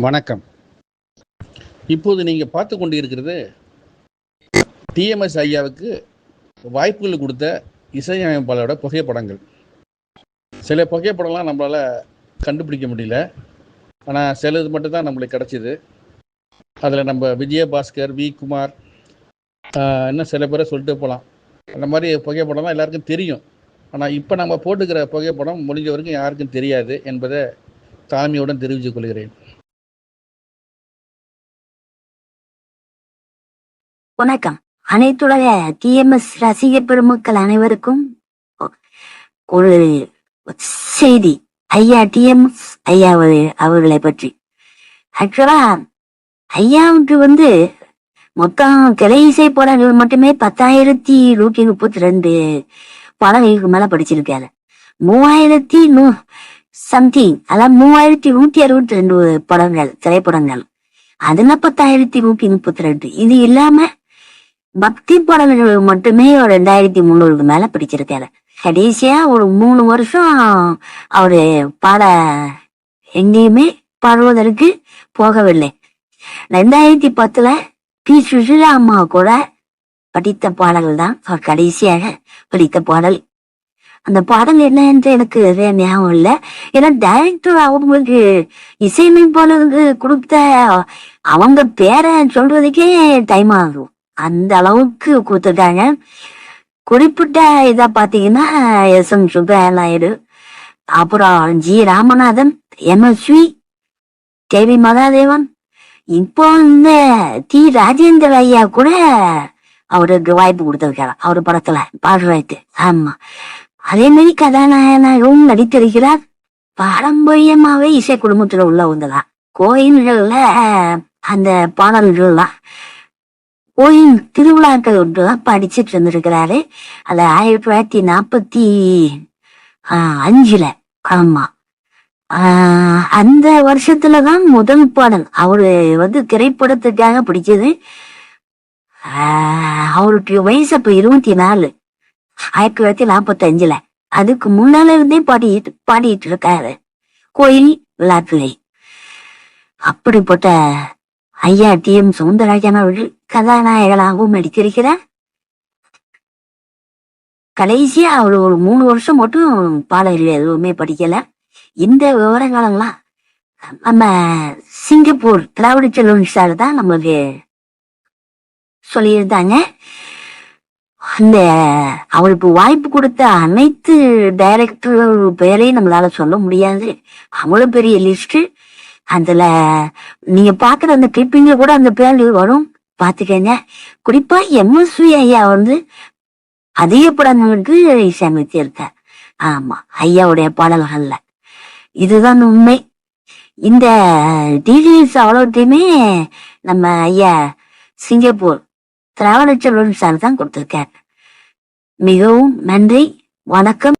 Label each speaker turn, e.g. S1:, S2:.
S1: வணக்கம். இப்போது நீங்கள் பார்த்து கொண்டு இருக்கிறது டிஎம்எஸ் ஐயாவுக்கு வாய்ப்புகள் கொடுத்த இசையமைப்பாளரோட புகைப்படங்கள். சில புகைப்படம்லாம் நம்மளால் கண்டுபிடிக்க முடியல, ஆனால் சிலது மட்டும்தான் நம்மளுக்கு கிடச்சிது. அதில் நம்ம விஜயபாஸ்கர், வி குமார், இன்னும் சில பேரை சொல்லிட்டு போகலாம். அந்த மாதிரி புகைப்படம்லாம் எல்லாருக்கும் தெரியும். ஆனால் இப்போ நம்ம போட்டுக்கிற புகைப்படம் முடிஞ்ச வரைக்கும் யாருக்கும் தெரியாது என்பதை தாழ்மையுடன் தெரிவித்துக் கொள்கிறேன்.
S2: வணக்கம். அனைத்துடைய டிஎம்எஸ் ரசிக பெருமக்கள் அனைவருக்கும் ஒரு செய்தி. ஐயா டிஎம்எஸ் ஐயா அவர்களை பற்றி. ஆக்சுவலா ஐயாவுக்கு மொத்தம் கிளை இசை பாடல்கள் மட்டுமே 10,132 பாடல்களுக்கு மேல படிச்சிருக்காரு. 3,100 சம்திங், அதாவது 3,162 படங்கள், திரைப்படங்கள். அதுல 10,132. இது இல்லாம பக்தி பாடல்கள் மட்டுமே ஒரு 2,300 மேல பிடிச்சிருக்காரு. கடைசியா ஒரு 3 வருஷம் அவரு எங்கேயுமே பாடுவதற்கு போகவில்லை. 2010 பி சுஷிலா அம்மா கூட படித்த பாடல்கள் தான் அவர் கடைசியாக படித்த பாடல். அந்த பாடல் என்ன என்று எனக்கு ஞாபகம் இல்லை. ஏன்னா டைரக்டர் அவங்களுக்கு இசையமைப்பாளருக்கு கொடுத்த அவங்க பேரை சொல்றதுக்கே டைம் ஆகும், அந்த அளவுக்கு கொடுத்துட்டாங்க. குறிப்பிட்ட இதா பாத்தீங்கன்னா எஸ்.எம். சுப்பையா நாயுடு, அப்புறம் ஜி. ராமநாதன், எம்.எஸ்.வி., கே.வி. மகாதேவன், இப்போ இந்த டி. ராஜேந்திர ஐயா கூட அவருக்கு வாய்ப்பு கொடுத்திருக்காரு அவர் படத்துல பாடுறாரு. ஆமா, அதே மாதிரி கதாநாயகனாகவும் நடித்திருக்கிறார். பாரம்பரியமாவே இசை குடும்பத்துல உள்ளவங்கதான். கோயில்கள்ல அந்த பாடல்கள்லாம் கோயில் திருவிழாக்கள் ஒன்றுதான் படிச்சுட்டு இருந்திருக்கிறாரு. அது 1945. ஆமா, அந்த வருஷத்துலதான் முதல் பாடல் அவரு திரைப்படத்துக்காக பிடிச்சது. அவருக்கு வயசு அப்ப 24, 1945. அதுக்கு முன்னால இருந்தே பாடிட்டு இருக்காரு கோயில் விழாக்களை. அப்படிப்பட்ட ஐயா டி.எம். சௌந்தரராஜன் அவர்கள் கதாநாயகனாகவும் நடித்திருக்கிறார். கடைசியா அவர் ஒரு 3 வருஷம் மட்டும் பாடல்கள் எதுவுமே படிக்கல. இந்த விவரங்களெல்லாம் நம்ம சிங்கப்பூர் திராவிட செல்வன் சார் தான் நம்மளுக்கு சொல்லியிருந்தாங்க. அந்த அவருக்கு வாய்ப்பு கொடுத்த அனைத்து டைரக்டர் பெயரையும் நம்மளால சொல்ல முடியாது, அவ்வளவு பெரிய லிஸ்ட். அதுல நீங்க பாக்குற அந்த கிளிப்பிங்க கூட அந்த பேர் வரும், பாத்துக்கங்க. குறிப்பா எம்.எஸ்.வி. ஐயா அதிக படங்களுக்கு இசையமைத்து இருக்கார். ஆமா, ஐயாவுடைய பாடல்கள்ல இதுதான் உண்மை. இந்த டீடைல்ஸ் அவ்வளோத்தையுமே நம்ம ஐயா சிங்கப்பூர் திராவிட செல்வன் சார் தான் கொடுத்திருக்கார். மிகவும் நன்றி, வணக்கம்.